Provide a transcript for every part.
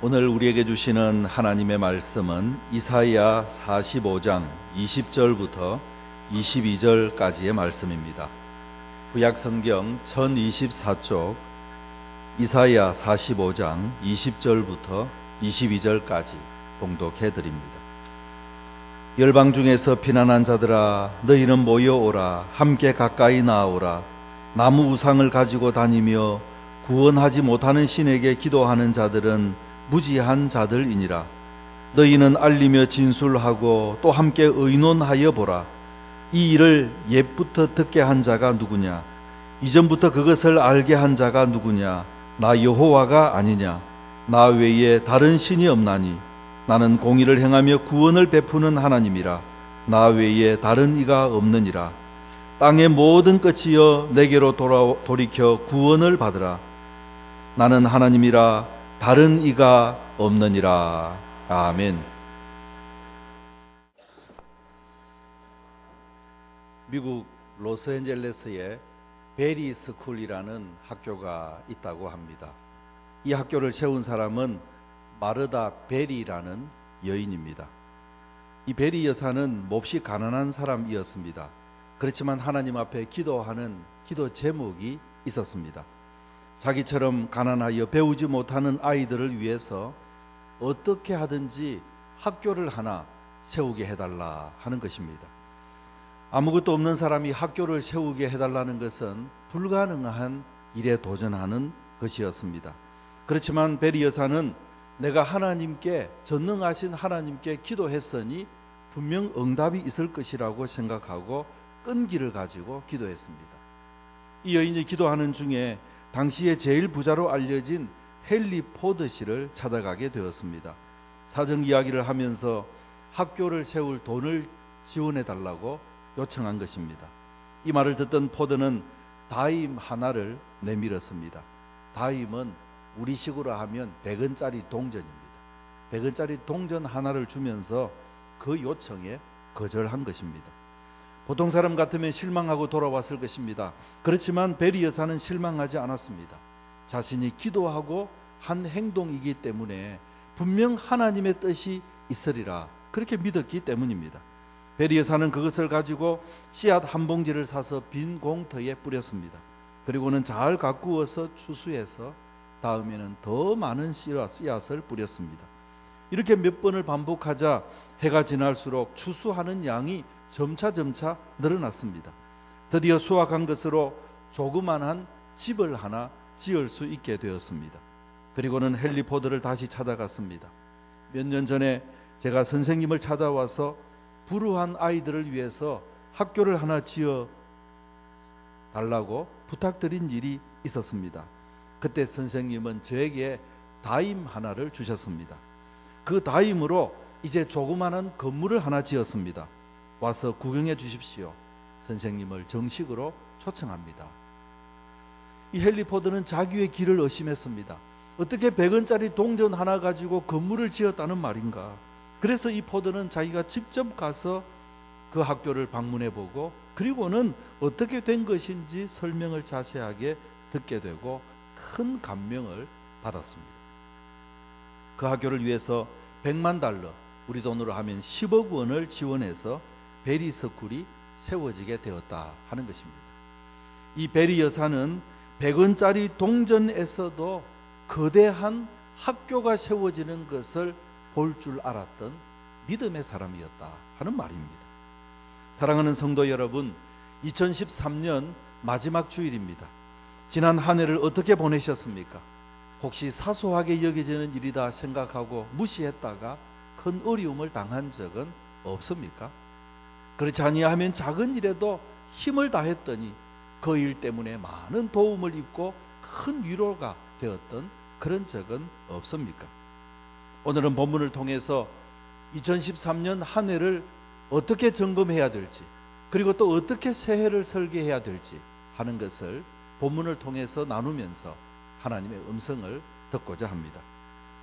오늘 우리에게 주시는 하나님의 말씀은 이사야 45장 20절부터 22절까지의 말씀입니다. 구약성경 1024쪽 이사야 45장 20절부터 22절까지 봉독해 드립니다. 열방 중에서 피난한 자들아, 너희는 모여오라. 함께 가까이 나아오라. 나무 우상을 가지고 다니며 구원하지 못하는 신에게 기도하는 자들은 무지한 자들이니라. 너희는 알리며 진술하고 또 함께 의논하여 보라. 이 일을 옛부터 듣게 한 자가 누구냐? 이전부터 그것을 알게 한 자가 누구냐? 나 여호와가 아니냐? 나 외에 다른 신이 없나니? 나는 공의를 행하며 구원을 베푸는 하나님이라. 나 외에 다른 이가 없느니라. 땅의 모든 끝이여 내게로 돌이켜 구원을 받으라. 나는 하나님이라. 다른 이가 없느니라. 아멘. 미국 로스앤젤레스에 베리 스쿨이라는 학교가 있다고 합니다. 이 학교를 세운 사람은 마르다 베리라는 여인입니다. 이 베리 여사는 몹시 가난한 사람이었습니다. 그렇지만 하나님 앞에 기도하는 기도 제목이 있었습니다. 자기처럼 가난하여 배우지 못하는 아이들을 위해서 어떻게 하든지 학교를 하나 세우게 해달라 하는 것입니다. 아무것도 없는 사람이 학교를 세우게 해달라는 것은 불가능한 일에 도전하는 것이었습니다. 그렇지만 베리 여사는 내가 하나님께, 전능하신 하나님께 기도했으니 분명 응답이 있을 것이라고 생각하고 끈기를 가지고 기도했습니다. 이 여인이 기도하는 중에 당시에 제일 부자로 알려진 헨리 포드 씨를 찾아가게 되었습니다. 사정 이야기를 하면서 학교를 세울 돈을 지원해 달라고 요청한 것입니다. 이 말을 듣던 포드는 다임 하나를 내밀었습니다. 다임은 우리식으로 하면 100원짜리 동전입니다. 100원짜리 동전 하나를 주면서 그 요청에 거절한 것입니다. 보통 사람 같으면 실망하고 돌아왔을 것입니다. 그렇지만 베리 여사는 실망하지 않았습니다. 자신이 기도하고 한 행동이기 때문에 분명 하나님의 뜻이 있으리라 그렇게 믿었기 때문입니다. 베리 여사는 그것을 가지고 씨앗 한 봉지를 사서 빈 공터에 뿌렸습니다. 그리고는 잘 가꾸어서 추수해서 다음에는 더 많은 씨앗을 뿌렸습니다. 이렇게 몇 번을 반복하자 해가 지날수록 추수하는 양이 점차 늘어났습니다. 드디어 수확한 것으로 조그만한 집을 하나 지을 수 있게 되었습니다. 그리고는 헨리 포드를 다시 찾아갔습니다. 몇 년 전에 제가 선생님을 찾아와서 불우한 아이들을 위해서 학교를 하나 지어 달라고 부탁드린 일이 있었습니다. 그때 선생님은 저에게 다임 하나를 주셨습니다. 그 다임으로 이제 조그마한 건물을 하나 지었습니다. 와서 구경해 주십시오. 선생님을 정식으로 초청합니다. 이 헨리 포드는 자기의 길을 의심했습니다. 어떻게 100원짜리 동전 하나 가지고 건물을 지었다는 말인가? 그래서 이 포드는 자기가 직접 가서 그 학교를 방문해 보고 그리고는 어떻게 된 것인지 설명을 자세하게 듣게 되고 큰 감명을 받았습니다. 그 학교를 위해서 100만 달러, 우리 돈으로 하면 10억 원을 지원해서 베리 스쿨이 세워지게 되었다 하는 것입니다. 이 베리 여사는 100원짜리 동전에서도 거대한 학교가 세워지는 것을 볼 줄 알았던 믿음의 사람이었다 하는 말입니다. 사랑하는 성도 여러분, 2013년 마지막 주일입니다. 지난 한 해를 어떻게 보내셨습니까? 혹시 사소하게 여겨지는 일이다 생각하고 무시했다가 큰 어려움을 당한 적은 없습니까? 그렇지 아니하면 작은 일에도 힘을 다했더니 그 일 때문에 많은 도움을 입고 큰 위로가 되었던 그런 적은 없습니까? 오늘은 본문을 통해서 2013년 한 해를 어떻게 점검해야 될지, 그리고 또 어떻게 새해를 설계해야 될지 하는 것을 본문을 통해서 나누면서 하나님의 음성을 듣고자 합니다.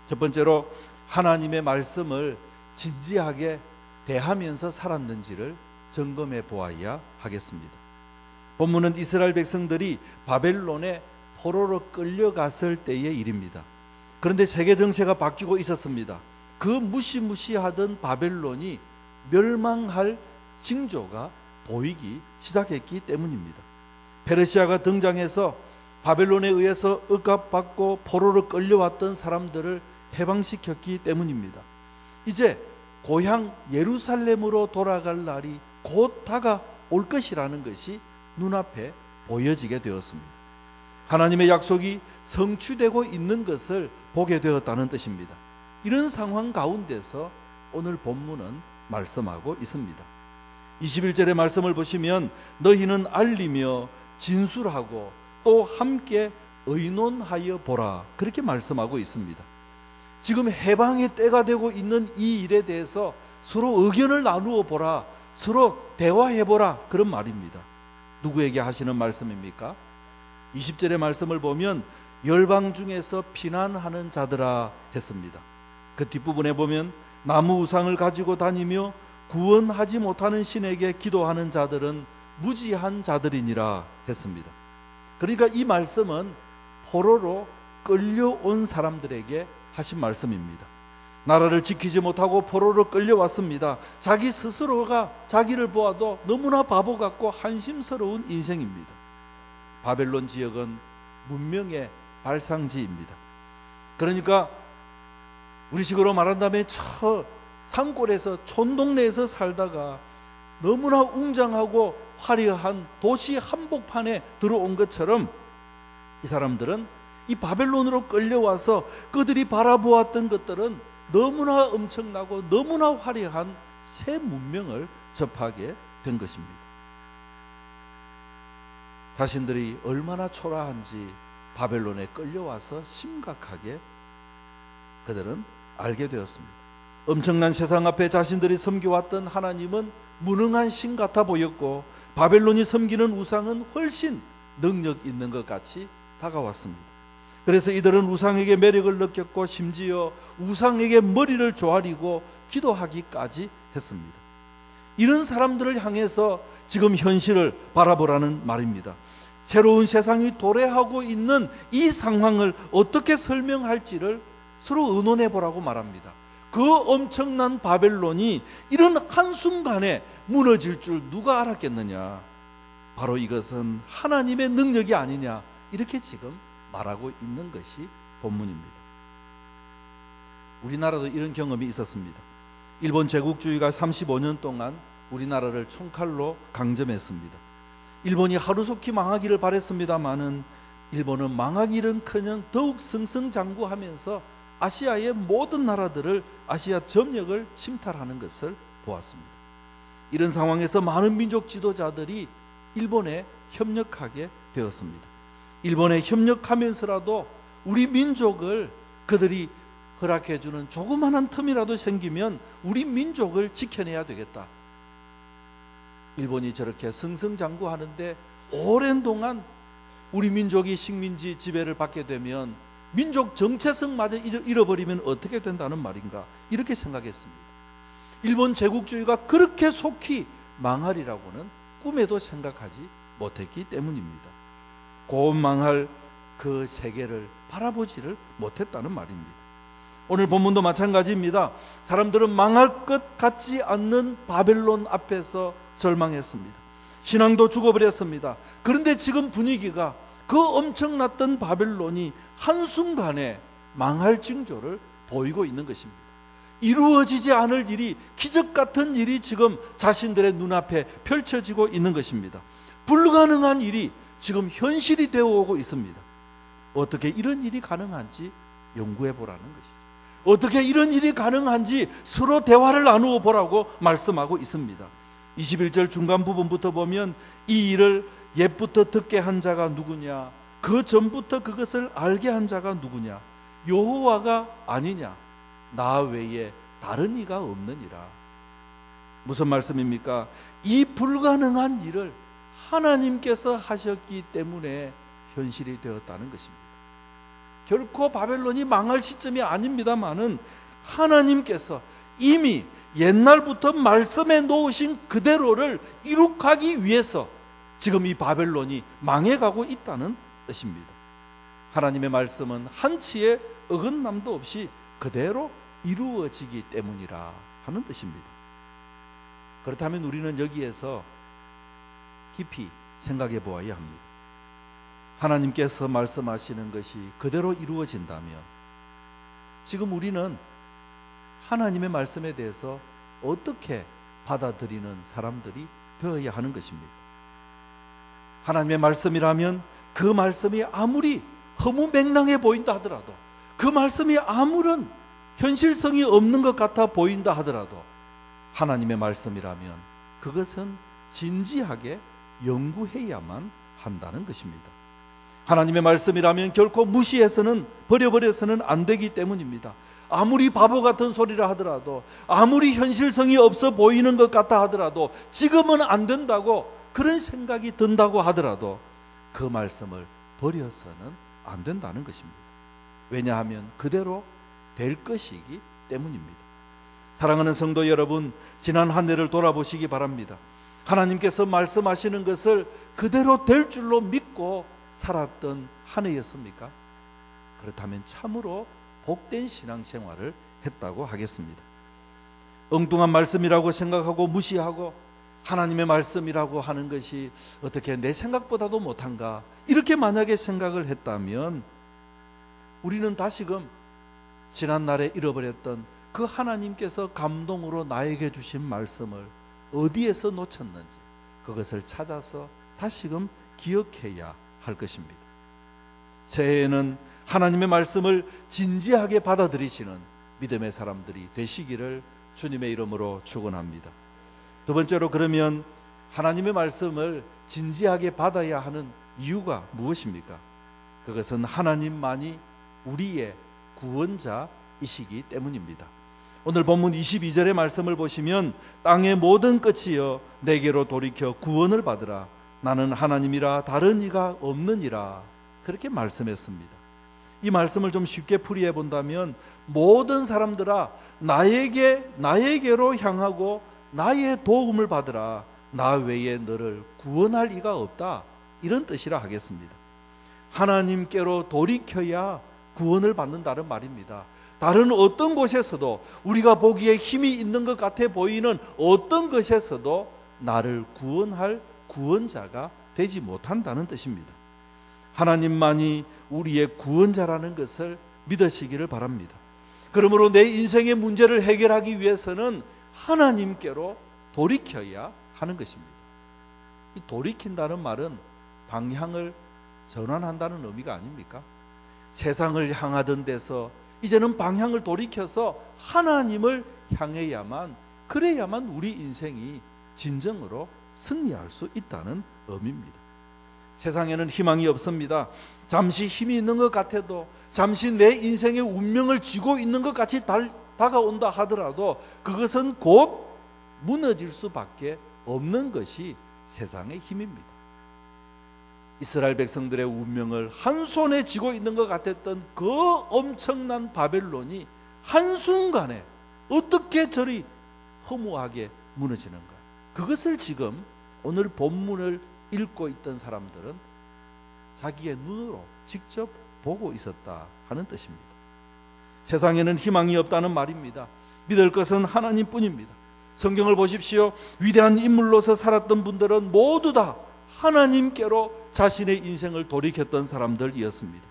첫 번째로 하나님의 말씀을 진지하게 대하면서 살았는지를 점검해 보아야 하겠습니다. 본문은 이스라엘 백성들이 바벨론에 포로로 끌려갔을 때의 일입니다. 그런데 세계 정세가 바뀌고 있었습니다. 그 무시무시하던 바벨론이 멸망할 징조가 보이기 시작했기 때문입니다. 페르시아가 등장해서 바벨론에 의해서 억압받고 포로로 끌려왔던 사람들을 해방시켰기 때문입니다. 이제 고향 예루살렘으로 돌아갈 날이 곧 다가올 것이라는 것이 눈앞에 보여지게 되었습니다. 하나님의 약속이 성취되고 있는 것을 보게 되었다는 뜻입니다. 이런 상황 가운데서 오늘 본문은 말씀하고 있습니다. 21절의 말씀을 보시면 너희는 알리며 진술하고 또 함께 의논하여 보라, 그렇게 말씀하고 있습니다. 지금 해방의 때가 되고 있는 이 일에 대해서 서로 의견을 나누어 보라, 서로 대화해 보라, 그런 말입니다. 누구에게 하시는 말씀입니까? 20절의 말씀을 보면 열방 중에서 피난하는 자들아 했습니다. 그 뒷부분에 보면 나무 우상을 가지고 다니며 구원하지 못하는 신에게 기도하는 자들은 무지한 자들이니라 했습니다. 그러니까 이 말씀은 포로로 끌려온 사람들에게 하신 말씀입니다. 나라를 지키지 못하고 포로로 끌려왔습니다. 자기 스스로가 자기를 보아도 너무나 바보 같고 한심스러운 인생입니다. 바벨론 지역은 문명의 발상지입니다. 그러니까 우리식으로 말한다면 저 산골에서 촌동네에서 살다가 너무나 웅장하고 화려한 도시 한복판에 들어온 것처럼 이 사람들은 이 바벨론으로 끌려와서 그들이 바라보았던 것들은 너무나 엄청나고 너무나 화려한 새 문명을 접하게 된 것입니다. 자신들이 얼마나 초라한지 바벨론에 끌려와서 심각하게 그들은 알게 되었습니다. 엄청난 세상 앞에 자신들이 섬겨왔던 하나님은 무능한 신 같아 보였고 바벨론이 섬기는 우상은 훨씬 능력 있는 것 같이 다가왔습니다. 그래서 이들은 우상에게 매력을 느꼈고 심지어 우상에게 머리를 조아리고 기도하기까지 했습니다. 이런 사람들을 향해서 지금 현실을 바라보라는 말입니다. 새로운 세상이 도래하고 있는 이 상황을 어떻게 설명할지를 서로 의논해 보라고 말합니다. 그 엄청난 바벨론이 이런 한순간에 무너질 줄 누가 알았겠느냐. 바로 이것은 하나님의 능력이 아니냐, 이렇게 지금 말하고 있는 것이 본문입니다. 우리나라도 이런 경험이 있었습니다. 일본 제국주의가 35년 동안 우리나라를 총칼로 강점했습니다. 일본이 하루속히 망하기를 바랬습니다마는 일본은 망하기는커녕 더욱 승승장구하면서 아시아의 모든 나라들을 아시아 전역을 침탈하는 것을 보았습니다. 이런 상황에서 많은 민족 지도자들이 일본에 협력하게 되었습니다. 일본에 협력하면서라도 우리 민족을 그들이 허락해주는 조그마한 틈이라도 생기면 우리 민족을 지켜내야 되겠다. 일본이 저렇게 승승장구하는데 오랜 동안 우리 민족이 식민지 지배를 받게 되면 민족 정체성마저 잃어버리면 어떻게 된다는 말인가, 이렇게 생각했습니다. 일본 제국주의가 그렇게 속히 망하리라고는 꿈에도 생각하지 못했기 때문입니다. 곧 망할 그 세계를 바라보지를 못했다는 말입니다. 오늘 본문도 마찬가지입니다. 사람들은 망할 것 같지 않는 바벨론 앞에서 절망했습니다. 신앙도 죽어버렸습니다. 그런데 지금 분위기가 그 엄청났던 바벨론이 한순간에 망할 징조를 보이고 있는 것입니다. 이루어지지 않을 일이, 기적 같은 일이 지금 자신들의 눈앞에 펼쳐지고 있는 것입니다. 불가능한 일이 지금 현실이 되어 오고 있습니다. 어떻게 이런 일이 가능한지 연구해 보라는 것이죠. 어떻게 이런 일이 가능한지 서로 대화를 나누어 보라고 말씀하고 있습니다. 21절 중간 부분부터 보면 이 일을 옛부터 듣게 한 자가 누구냐, 그 전부터 그것을 알게 한 자가 누구냐, 여호와가 아니냐, 나 외에 다른 이가 없느니라. 무슨 말씀입니까? 이 불가능한 일을 하나님께서 하셨기 때문에 현실이 되었다는 것입니다. 결코 바벨론이 망할 시점이 아닙니다마는 하나님께서 이미 옛날부터 말씀해 놓으신 그대로를 이룩하기 위해서 지금 이 바벨론이 망해가고 있다는 뜻입니다. 하나님의 말씀은 한치의 어긋남도 없이 그대로 이루어지기 때문이라 하는 뜻입니다. 그렇다면 우리는 여기에서 깊이 생각해 보아야 합니다. 하나님께서 말씀하시는 것이 그대로 이루어진다면 지금 우리는 하나님의 말씀에 대해서 어떻게 받아들이는 사람들이 되어야 하는 것입니다. 하나님의 말씀이라면 그 말씀이 아무리 허무맹랑해 보인다 하더라도, 그 말씀이 아무런 현실성이 없는 것 같아 보인다 하더라도 하나님의 말씀이라면 그것은 진지하게 연구해야만 한다는 것입니다. 하나님의 말씀이라면 결코 무시해서는, 버려버려서는 안 되기 때문입니다. 아무리 바보 같은 소리라 하더라도, 아무리 현실성이 없어 보이는 것 같아 하더라도, 지금은 안 된다고 그런 생각이 든다고 하더라도 그 말씀을 버려서는 안 된다는 것입니다. 왜냐하면 그대로 될 것이기 때문입니다. 사랑하는 성도 여러분, 지난 한 해를 돌아보시기 바랍니다. 하나님께서 말씀하시는 것을 그대로 될 줄로 믿고 살았던 한 해였습니까? 그렇다면 참으로 복된 신앙생활을 했다고 하겠습니다. 엉뚱한 말씀이라고 생각하고 무시하고 하나님의 말씀이라고 하는 것이 어떻게 내 생각보다도 못한가, 이렇게 만약에 생각을 했다면 우리는 다시금 지난날에 잃어버렸던 그 하나님께서 감동으로 나에게 주신 말씀을 어디에서 놓쳤는지 그것을 찾아서 다시금 기억해야 할 것입니다. 새해에는 하나님의 말씀을 진지하게 받아들이시는 믿음의 사람들이 되시기를 주님의 이름으로 축원합니다. 두 번째로, 그러면 하나님의 말씀을 진지하게 받아야 하는 이유가 무엇입니까? 그것은 하나님만이 우리의 구원자이시기 때문입니다. 오늘 본문 22절의 말씀을 보시면 땅의 모든 끝이여 내게로 돌이켜 구원을 받으라. 나는 하나님이라 다른 이가 없느니라. 그렇게 말씀했습니다. 이 말씀을 좀 쉽게 풀이해 본다면 모든 사람들아 나에게로 향하고 나의 도움을 받으라. 나 외에 너를 구원할 이가 없다. 이런 뜻이라 하겠습니다. 하나님께로 돌이켜야 구원을 받는다는 말입니다. 다른 어떤 곳에서도, 우리가 보기에 힘이 있는 것 같아 보이는 어떤 것에서도 나를 구원할 구원자가 되지 못한다는 뜻입니다. 하나님만이 우리의 구원자라는 것을 믿으시기를 바랍니다. 그러므로 내 인생의 문제를 해결하기 위해서는 하나님께로 돌이켜야 하는 것입니다. 이 돌이킨다는 말은 방향을 전환한다는 의미가 아닙니까? 세상을 향하던 데서 이제는 방향을 돌이켜서 하나님을 향해야만, 그래야만 우리 인생이 진정으로 승리할 수 있다는 의미입니다. 세상에는 희망이 없습니다. 잠시 힘이 있는 것 같아도, 잠시 내 인생의 운명을 쥐고 있는 것 같이 다가온다 하더라도 그것은 곧 무너질 수밖에 없는 것이 세상의 힘입니다. 이스라엘 백성들의 운명을 한 손에 쥐고 있는 것 같았던 그 엄청난 바벨론이 한순간에 어떻게 저리 허무하게 무너지는가, 그것을 지금 오늘 본문을 읽고 있던 사람들은 자기의 눈으로 직접 보고 있었다 하는 뜻입니다. 세상에는 희망이 없다는 말입니다. 믿을 것은 하나님뿐입니다. 성경을 보십시오. 위대한 인물로서 살았던 분들은 모두 다 하나님께로 자신의 인생을 돌이켰던 사람들이었습니다.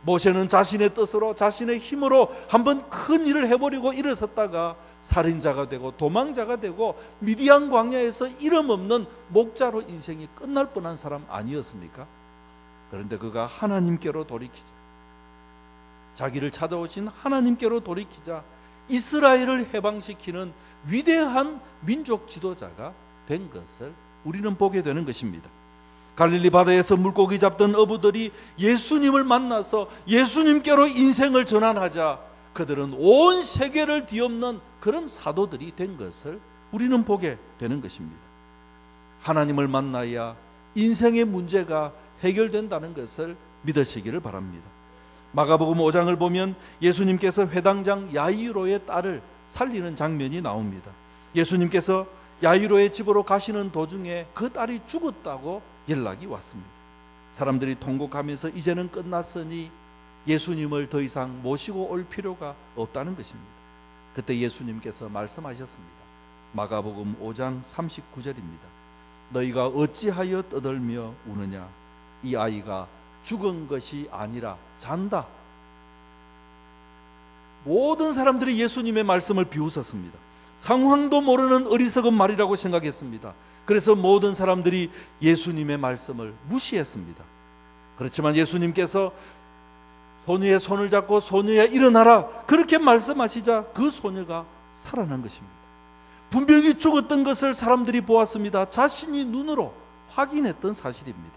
모세는 자신의 뜻으로, 자신의 힘으로 한번 큰 일을 해버리고 일어섰다가 살인자가 되고 도망자가 되고 미디안 광야에서 이름 없는 목자로 인생이 끝날 뻔한 사람 아니었습니까? 그런데 그가 하나님께로 돌이키자, 자기를 찾아오신 하나님께로 돌이키자 이스라엘을 해방시키는 위대한 민족 지도자가 된 것을 우리는 보게 되는 것입니다. 갈릴리 바다에서 물고기 잡던 어부들이 예수님을 만나서 예수님께로 인생을 전환하자 그들은 온 세계를 뒤엎는 그런 사도들이 된 것을 우리는 보게 되는 것입니다. 하나님을 만나야 인생의 문제가 해결된다는 것을 믿으시기를 바랍니다. 마가복음 5장을 보면 예수님께서 회당장 야이로의 딸을 살리는 장면이 나옵니다. 예수님께서 야이로의 집으로 가시는 도중에 그 딸이 죽었다고 연락이 왔습니다. 사람들이 통곡하면서 이제는 끝났으니 예수님을 더 이상 모시고 올 필요가 없다는 것입니다. 그때 예수님께서 말씀하셨습니다. 마가복음 5장 39절입니다. 너희가 어찌하여 떠들며 우느냐? 이 아이가 죽은 것이 아니라 잔다. 모든 사람들이 예수님의 말씀을 비웃었습니다. 상황도 모르는 어리석은 말이라고 생각했습니다. 그래서 모든 사람들이 예수님의 말씀을 무시했습니다. 그렇지만 예수님께서 소녀의 손을 잡고 소녀야 일어나라 그렇게 말씀하시자 그 소녀가 살아난 것입니다. 분명히 죽었던 것을 사람들이 보았습니다. 자신이 눈으로 확인했던 사실입니다.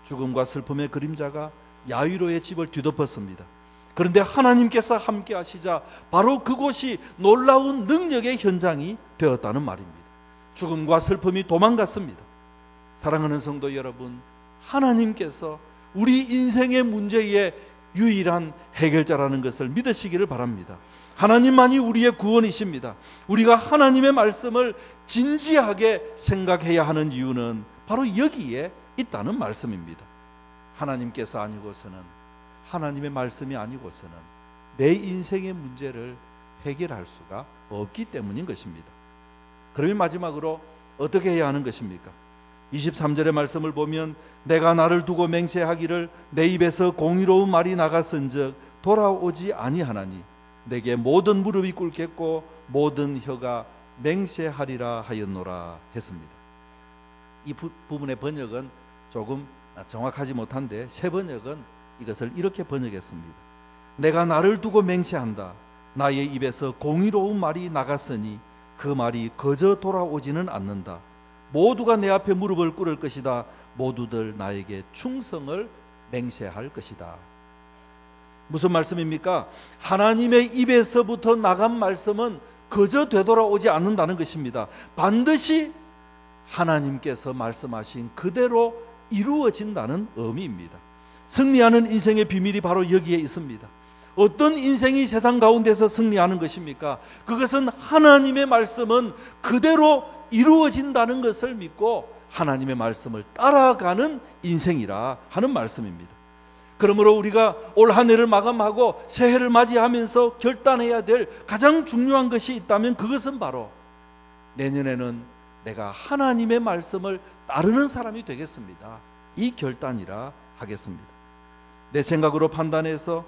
죽음과 슬픔의 그림자가 야이로의 집을 뒤덮었습니다. 그런데 하나님께서 함께 하시자 바로 그곳이 놀라운 능력의 현장이 되었다는 말입니다. 죽음과 슬픔이 도망갔습니다. 사랑하는 성도 여러분, 하나님께서 우리 인생의 문제의 유일한 해결자라는 것을 믿으시기를 바랍니다. 하나님만이 우리의 구원이십니다. 우리가 하나님의 말씀을 진지하게 생각해야 하는 이유는 바로 여기에 있다는 말씀입니다. 하나님께서 아니고서는, 하나님의 말씀이 아니고서는 내 인생의 문제를 해결할 수가 없기 때문인 것입니다. 그러면 마지막으로 어떻게 해야 하는 것입니까? 23절의 말씀을 보면 내가 나를 두고 맹세하기를 내 입에서 공의로운 말이 나갔은즉 돌아오지 아니하나니 내게 모든 무릎이 꿇겠고 모든 혀가 맹세하리라 하였노라 했습니다. 이 부분의 번역은 조금 정확하지 못한데 새 번역은 이것을 이렇게 번역했습니다. 내가 나를 두고 맹세한다. 나의 입에서 공의로운 말이 나갔으니 그 말이 거저 돌아오지는 않는다. 모두가 내 앞에 무릎을 꿇을 것이다. 모두들 나에게 충성을 맹세할 것이다. 무슨 말씀입니까? 하나님의 입에서부터 나간 말씀은 그저 되돌아오지 않는다는 것입니다. 반드시 하나님께서 말씀하신 그대로 이루어진다는 의미입니다. 승리하는 인생의 비밀이 바로 여기에 있습니다. 어떤 인생이 세상 가운데서 승리하는 것입니까? 그것은 하나님의 말씀은 그대로 이루어진다는 것을 믿고 하나님의 말씀을 따라가는 인생이라 하는 말씀입니다. 그러므로 우리가 올 한 해를 마감하고 새해를 맞이하면서 결단해야 될 가장 중요한 것이 있다면 그것은 바로 내년에는 내가 하나님의 말씀을 따르는 사람이 되겠습니다. 이 결단이라 하겠습니다. 내 생각으로 판단해서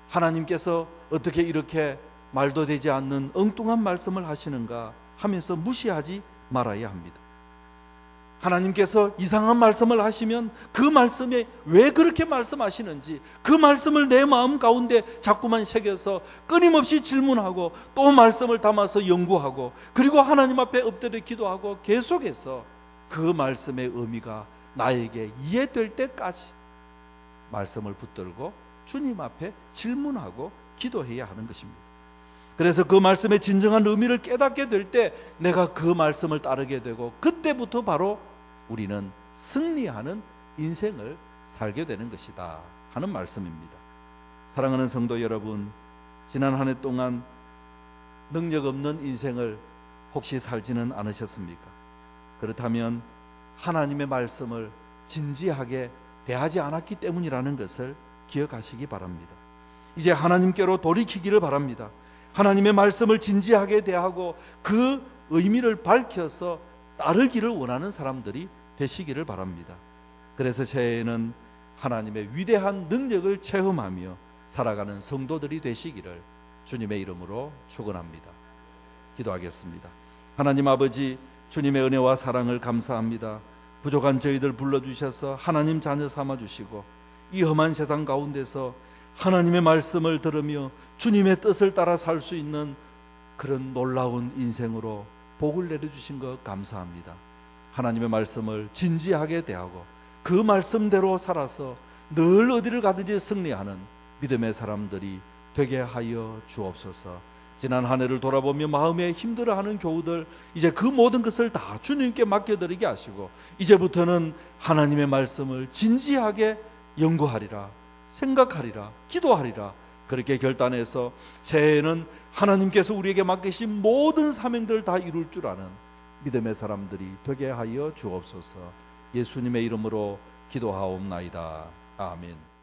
하나님께서 어떻게 이렇게 말도 되지 않는 엉뚱한 말씀을 하시는가 하면서 무시하지 말아야 합니다. 하나님께서 이상한 말씀을 하시면 그 말씀에 왜 그렇게 말씀하시는지 그 말씀을 내 마음 가운데 자꾸만 새겨서 끊임없이 질문하고 또 말씀을 담아서 연구하고 그리고 하나님 앞에 엎드려 기도하고 계속해서 그 말씀의 의미가 나에게 이해될 때까지 말씀을 붙들고 주님 앞에 질문하고 기도해야 하는 것입니다. 그래서 그 말씀의 진정한 의미를 깨닫게 될 때 내가 그 말씀을 따르게 되고 그때부터 바로 우리는 승리하는 인생을 살게 되는 것이다 하는 말씀입니다. 사랑하는 성도 여러분, 지난 한 해 동안 능력 없는 인생을 혹시 살지는 않으셨습니까? 그렇다면 하나님의 말씀을 진지하게 대하지 않았기 때문이라는 것을 기억하시기 바랍니다. 이제 하나님께로 돌이키기를 바랍니다. 하나님의 말씀을 진지하게 대하고 그 의미를 밝혀서 따르기를 원하는 사람들이 되시기를 바랍니다. 그래서 새해에는 하나님의 위대한 능력을 체험하며 살아가는 성도들이 되시기를 주님의 이름으로 축원합니다. 기도하겠습니다. 하나님 아버지, 주님의 은혜와 사랑을 감사합니다. 부족한 저희들 불러주셔서 하나님 자녀 삼아주시고 이 험한 세상 가운데서 하나님의 말씀을 들으며 주님의 뜻을 따라 살 수 있는 그런 놀라운 인생으로 복을 내려주신 것 감사합니다. 하나님의 말씀을 진지하게 대하고 그 말씀대로 살아서 늘 어디를 가든지 승리하는 믿음의 사람들이 되게 하여 주옵소서. 지난 한 해를 돌아보며 마음에 힘들어하는 교우들 이제 그 모든 것을 다 주님께 맡겨드리게 하시고 이제부터는 하나님의 말씀을 진지하게 연구하리라, 생각하리라, 기도하리라 그렇게 결단해서 새해에는 하나님께서 우리에게 맡기신 모든 사명들을 다 이룰 줄 아는 믿음의 사람들이 되게 하여 주옵소서. 예수님의 이름으로 기도하옵나이다. 아멘.